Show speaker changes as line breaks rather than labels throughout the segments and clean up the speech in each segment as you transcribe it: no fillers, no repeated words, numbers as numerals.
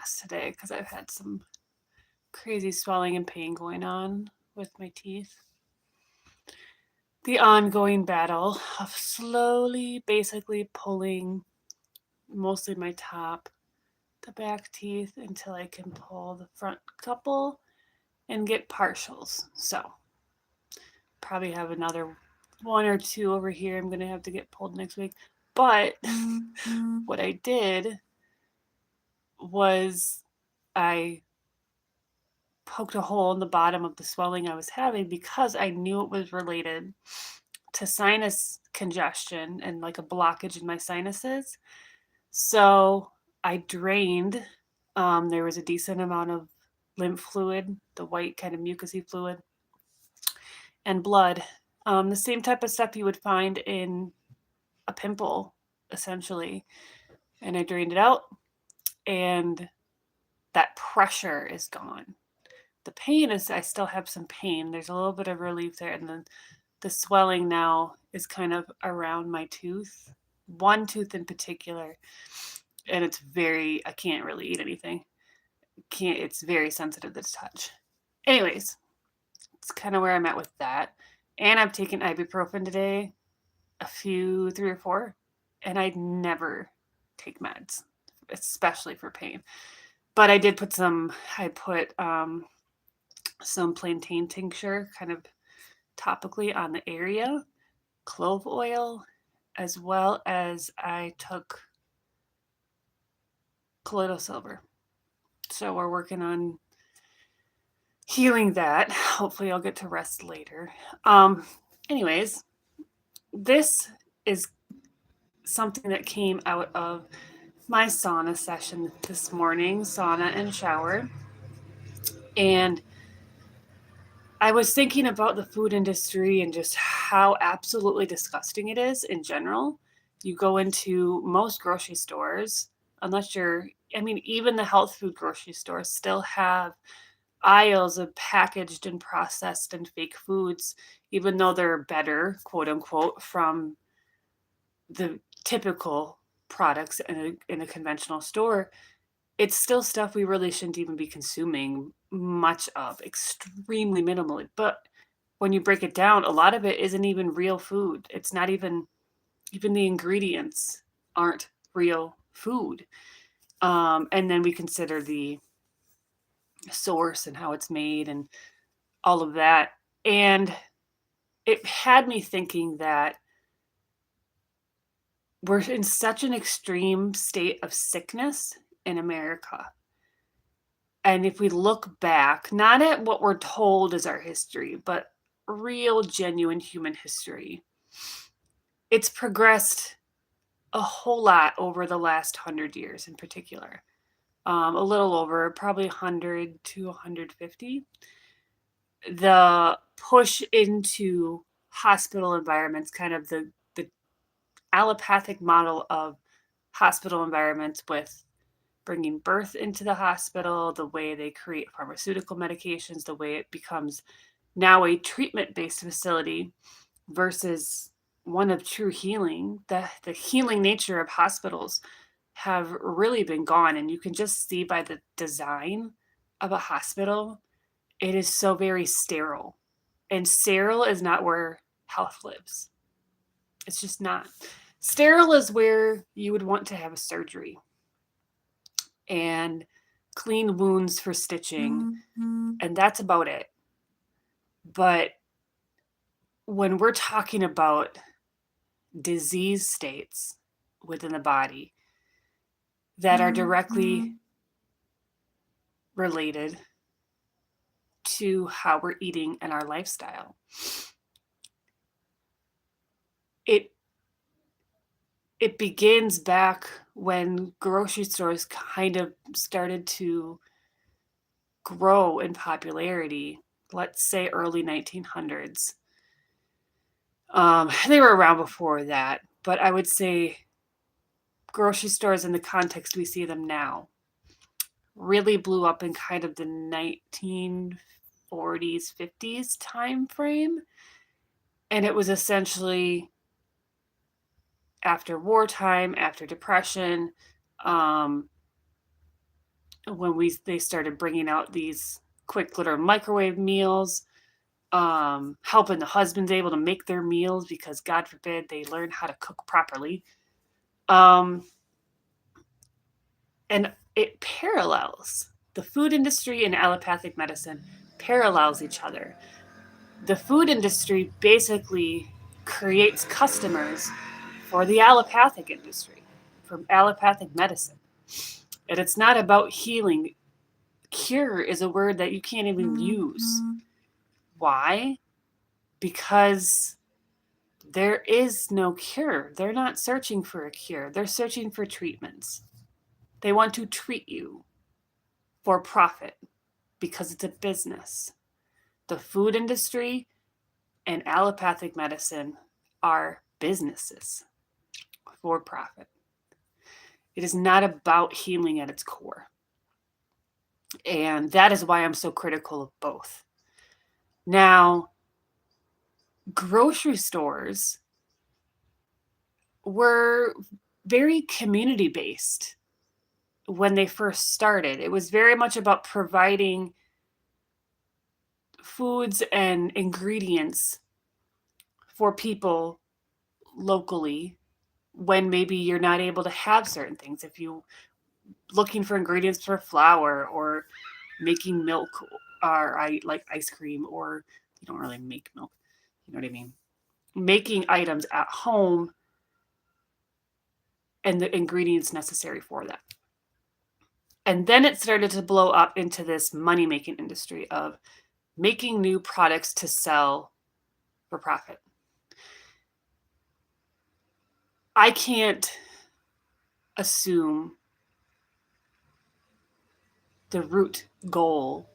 fast today because I've had some crazy swelling and pain going on with my teeth. The ongoing battle of slowly, basically pulling mostly my top to back teeth until I can pull the front couple and get partials. So, probably have another one or two over here I'm going to have to get pulled next week. But what I did was I poked a hole in the bottom of the swelling I was having because I knew it was related to sinus congestion and like a blockage in my sinuses. So I drained. There was a decent amount of lymph fluid, the white kind of mucousy fluid, and blood. The same type of stuff you would find in a pimple, essentially. And I drained it out, and that pressure is gone. The pain is, I still have some pain. There's a little bit of relief there. And then the swelling now is kind of around my tooth, one tooth in particular. And it's I can't really eat anything. It's very sensitive to touch. Anyways, it's kind of where I'm at with that. And I've taken ibuprofen today, three or four, and I never take meds, especially for pain. But I did I put some plantain tincture kind of topically on the area, clove oil, as well as I took colloidal silver. So we're working on healing that. Hopefully I'll get to rest later. Anyways, this is something that came out of my sauna session this morning, sauna and shower. And I was thinking about the food industry and just how absolutely disgusting it is in general. You go into most grocery stores, even the health food grocery stores still have aisles of packaged and processed and fake foods, even though they're better, quote unquote, from the typical products in a conventional store. It's still stuff we really shouldn't even be consuming much of, extremely minimally. But when you break it down, a lot of it isn't even real food. It's not even the ingredients aren't real food. And then we consider the source and how it's made and all of that. And it had me thinking that we're in such an extreme state of sickness in America. And if we look back, not at what we're told is our history, but real, genuine human history, it's progressed a whole lot over the last 100 years in particular. A little over, probably 100 to 150. The push into hospital environments, kind of the allopathic model of hospital environments with bringing birth into the hospital, the way they create pharmaceutical medications, the way it becomes now a treatment-based facility versus one of true healing. The healing nature of hospitals have really been gone, and you can just see by the design of a hospital, it is so very sterile. And sterile is not where health lives. It's just not. Sterile is where you would want to have a surgery and clean wounds for stitching, and that's about it. But when we're talking about disease states within the body that are directly related to how we're eating and our lifestyle, it begins back when grocery stores kind of started to grow in popularity, let's say early 1900s. They were around before that, but I would say grocery stores in the context we see them now really blew up in kind of the 1940s, 50s time frame. And it was essentially after wartime, after depression, when they started bringing out these quick little microwave meals, helping the husbands able to make their meals because God forbid they learn how to cook properly. And it parallels the food industry and allopathic medicine parallels each other. The food industry basically creates customers for the allopathic industry, for allopathic medicine. And it's not about healing. Cure is a word that you can't even use. Why? Because there is no cure. They're not searching for a cure. They're searching for treatments. They want to treat you for profit because it's a business. The food industry and allopathic medicine are businesses for profit. It is not about healing at its core. And that is why I'm so critical of both. Now, grocery stores were very community based when they first started. It was very much about providing foods and ingredients for people locally when maybe you're not able to have certain things. If you looking for ingredients for flour or making milk or I like ice cream, or you don't really make milk, you know what I mean? Making items at home and the ingredients necessary for that. And then it started to blow up into this money-making industry of making new products to sell for profit. I can't assume the root goal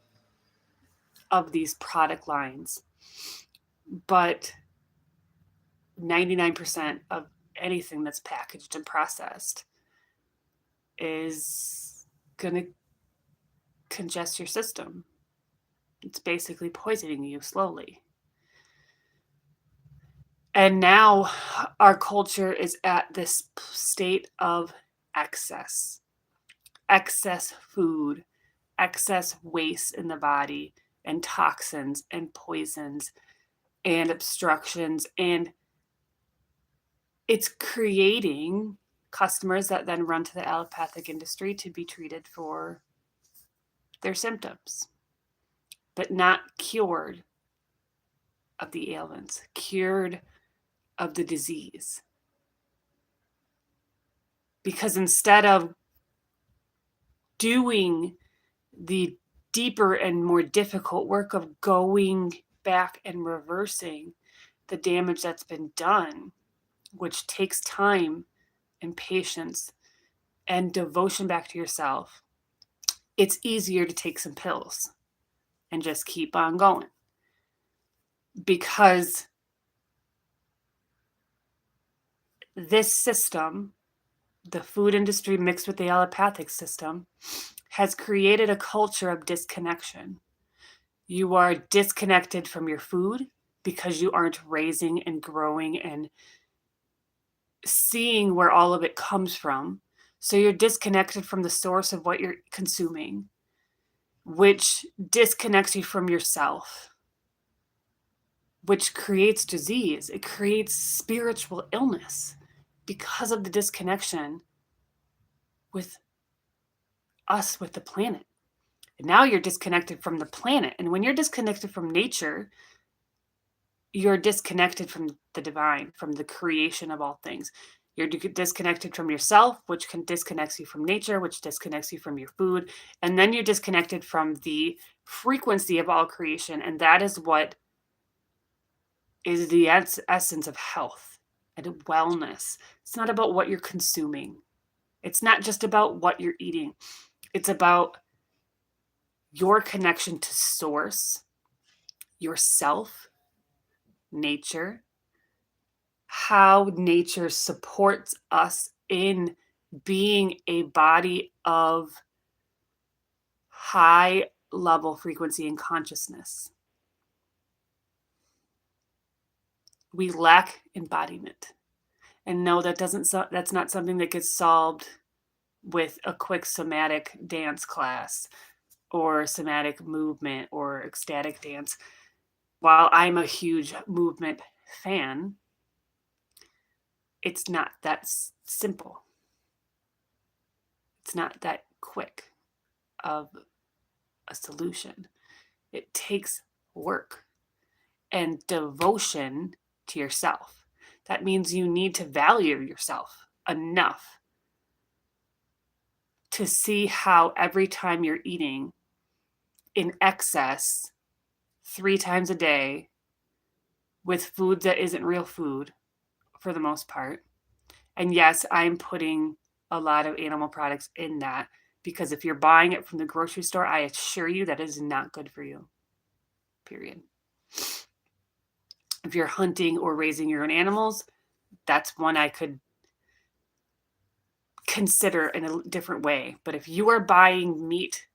of these product lines, but 99% of anything that's packaged and processed is going to congest your system. It's basically poisoning you slowly. And now our culture is at this state of excess food, excess waste in the body, and toxins and poisons and obstructions. And it's creating customers that then run to the allopathic industry to be treated for their symptoms, but not cured of the ailments, cured of the disease. Because instead of doing the deeper and more difficult work of going back and reversing the damage that's been done, which takes time and patience and devotion back to yourself, it's easier to take some pills and just keep on going. Because this system, the food industry mixed with the allopathic system, has created a culture of disconnection. You are disconnected from your food because you aren't raising and growing and seeing where all of it comes from. So you're disconnected from the source of what you're consuming, which disconnects you from yourself, which creates disease. It creates spiritual illness because of the disconnection with us, with the planet. And now you're disconnected from the planet. And when you're disconnected from nature, you're disconnected from the divine, from the creation of all things. You're disconnected from yourself, which disconnects you from nature, which disconnects you from your food. And then you're disconnected from the frequency of all creation. And that is what is the essence of health and wellness. It's not about what you're consuming. It's not just about what you're eating. It's about your connection to source, yourself, nature, how nature supports us in being a body of high level frequency and consciousness. We lack embodiment. And no, that's not something that gets solved with a quick somatic dance class or somatic movement or ecstatic dance. While I'm a huge movement fan, it's not that simple. It's not that quick of a solution. It takes work and devotion to yourself. That means you need to value yourself enough to see how every time you're eating in excess 3 times a day with food that isn't real food for the most part. And yes, I'm putting a lot of animal products in that because if you're buying it from the grocery store, I assure you that is not good for you. Period. If you're hunting or raising your own animals, that's one I could consider in a different way. But if you are buying meat,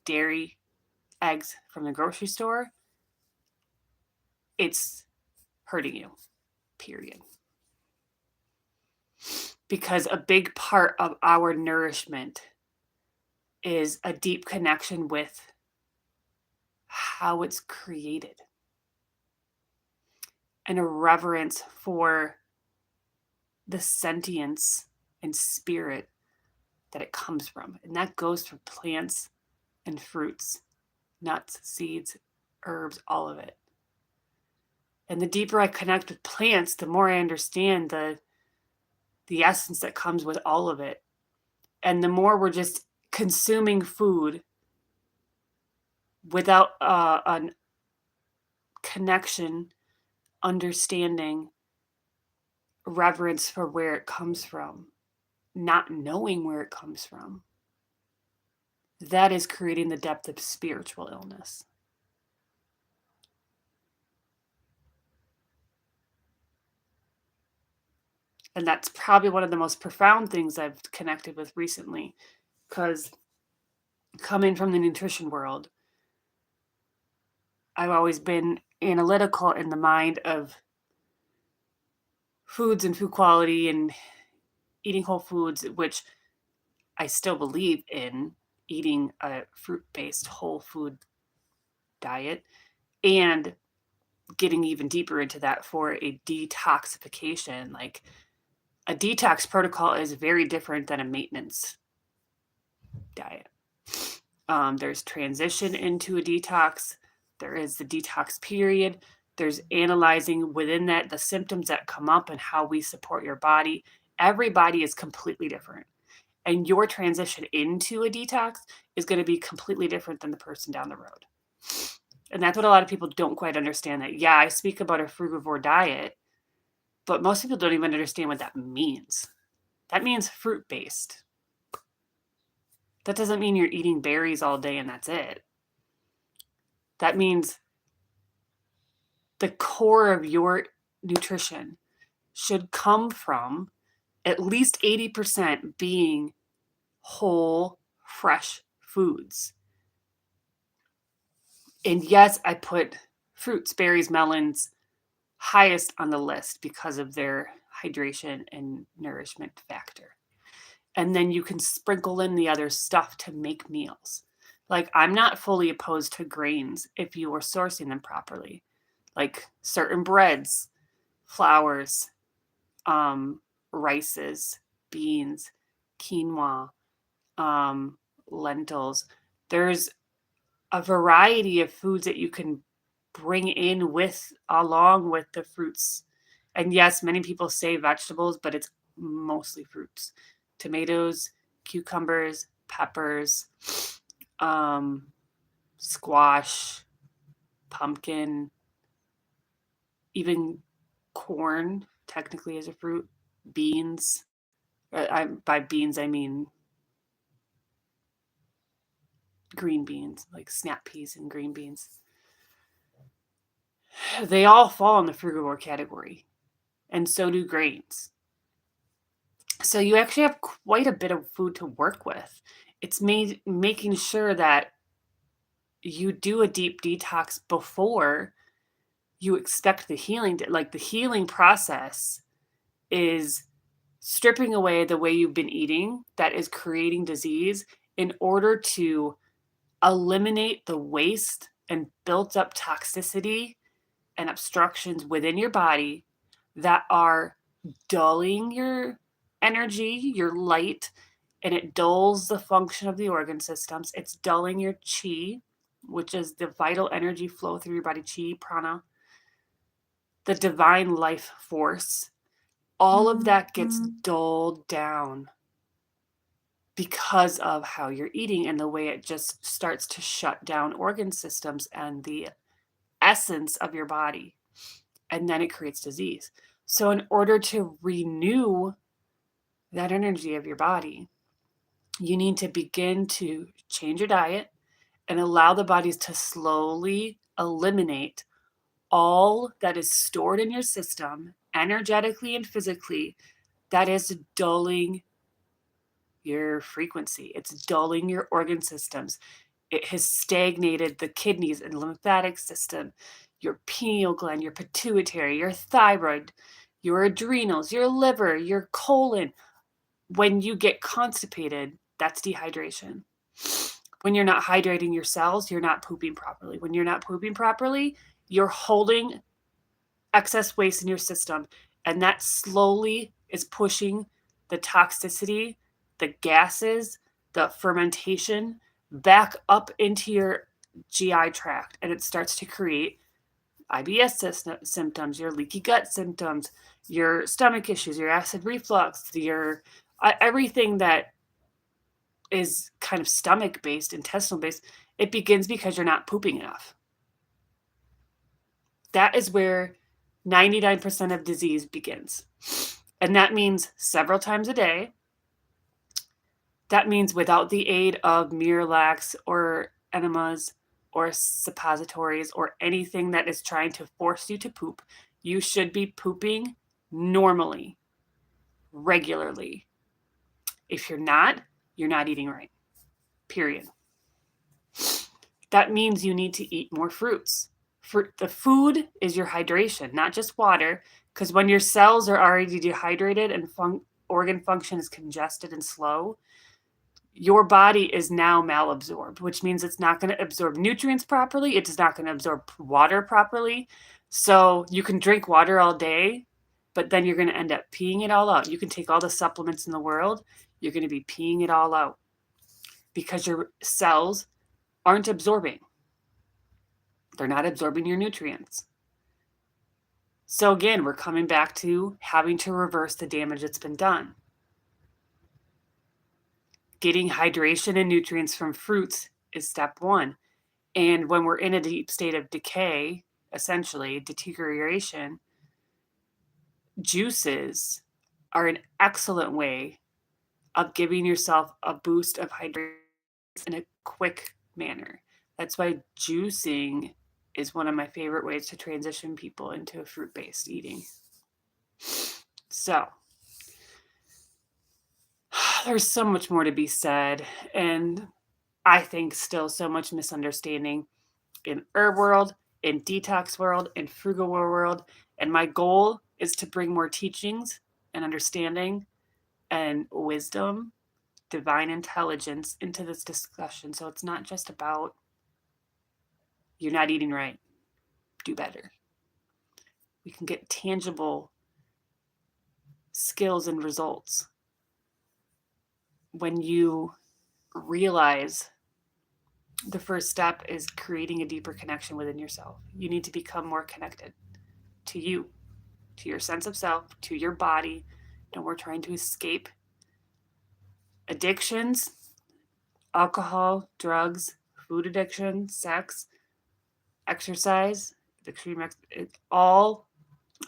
dairy, eggs from the grocery store, it's hurting you. Period. Because a big part of our nourishment is a deep connection with how it's created and a reverence for the sentience and spirit that it comes from. And that goes for plants and fruits, nuts, seeds, herbs, all of it. And the deeper I connect with plants, the more I understand the essence that comes with all of it. And the more we're just consuming food without a connection, understanding, reverence for where it comes from, not knowing where it comes from, that is creating the depth of spiritual illness. And that's probably one of the most profound things I've connected with recently, because coming from the nutrition world, I've always been analytical in the mind of foods and food quality and eating whole foods, which I still believe in eating a fruit-based whole food diet and getting even deeper into that for a detoxification. Like a detox protocol is very different than a maintenance diet. There's transition into a detox. There is the detox period. There's analyzing within that the symptoms that come up and how we support your body. Every body is completely different. And your transition into a detox is going to be completely different than the person down the road. And that's what a lot of people don't quite understand. That, yeah, I speak about a frugivore diet, but most people don't even understand what that means. That means fruit-based. That doesn't mean you're eating berries all day and that's it. That means the core of your nutrition should come from at least 80% being whole, fresh foods. And yes, I put fruits, berries, melons highest on the list because of their hydration and nourishment factor. And then you can sprinkle in the other stuff to make meals. Like, I'm not fully opposed to grains if you are sourcing them properly. Like certain breads, flours, rices, beans, quinoa, lentils. There's a variety of foods that you can bring in with along with the fruits. And yes, many people say vegetables, but it's mostly fruits. Tomatoes, cucumbers, peppers, squash, pumpkin, even corn technically is a fruit, beans. By beans, I mean green beans, like snap peas and green beans. They all fall in the frugivore category, and so do grains. So you actually have quite a bit of food to work with. It's making sure that you do a deep detox before you expect the healing. Like the healing process is stripping away the way you've been eating that is creating disease in order to eliminate the waste and built up toxicity and obstructions within your body that are dulling your energy, your light, and it dulls the function of the organ systems. It's dulling your chi, which is the vital energy flow through your body, chi, prana, the divine life force. All of that gets dulled down because of how you're eating and the way it just starts to shut down organ systems and the essence of your body. And then it creates disease. So, in order to renew that energy of your body, you need to begin to change your diet and allow the bodies to slowly eliminate all that is stored in your system, energetically and physically, that is dulling your frequency. It's dulling your organ systems. It has stagnated the kidneys and lymphatic system, your pineal gland, your pituitary, your thyroid, your adrenals, your liver, your colon. When you get constipated, that's dehydration. When you're not hydrating your cells, you're not pooping properly. When you're not pooping properly, you're holding excess waste in your system, and that slowly is pushing the toxicity, the gases, the fermentation back up into your GI tract, and it starts to create IBS symptoms, your leaky gut symptoms, your stomach issues, your acid reflux, your everything that is kind of stomach based, intestinal based. It begins because you're not pooping enough. That is where 99% of disease begins. And that means several times a day. That means without the aid of Miralax or enemas or suppositories or anything that is trying to force you to poop, you should be pooping normally, regularly. If you're not eating right. Period. That means you need to eat more fruits. The food is your hydration, not just water, because when your cells are already dehydrated and organ function is congested and slow, your body is now malabsorbed, which means it's not going to absorb nutrients properly. It's not going to absorb water properly. So you can drink water all day, but then you're going to end up peeing it all out. You can take all the supplements in the world, you're going to be peeing it all out because your cells aren't absorbing. They're not absorbing your nutrients. So again, we're coming back to having to reverse the damage that's been done. Getting hydration and nutrients from fruits is step one. And when we're in a deep state of decay, essentially deterioration, juices are an excellent way of giving yourself a boost of hydration in a quick manner. That's why juicing is one of my favorite ways to transition people into a fruit-based eating. So, there's so much more to be said, and I think still so much misunderstanding in herb world, in detox world, in frugal world, and my goal is to bring more teachings and understanding and wisdom, divine intelligence into this discussion. So it's not just about you're not eating right, do better. We can get tangible skills and results when you realize the first step is creating a deeper connection within yourself. You need to become more connected to you, to your sense of self, to your body. And we're trying to escape addictions, alcohol, drugs, food addiction, sex, exercise, it all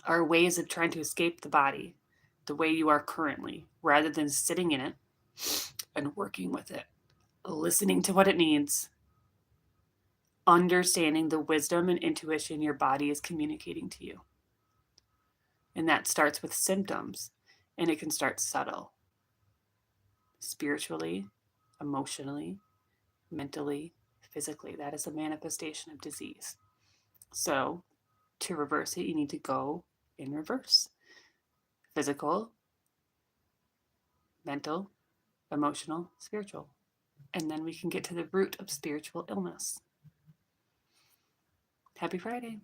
are ways of trying to escape the body the way you are currently, rather than sitting in it and working with it, listening to what it needs, understanding the wisdom and intuition your body is communicating to you. And that starts with symptoms, and it can start subtle, spiritually, emotionally, mentally, physically. That is a manifestation of disease. So to reverse it, you need to go in reverse. Physical, mental, emotional, spiritual. And then we can get to the root of spiritual illness. Happy Friday.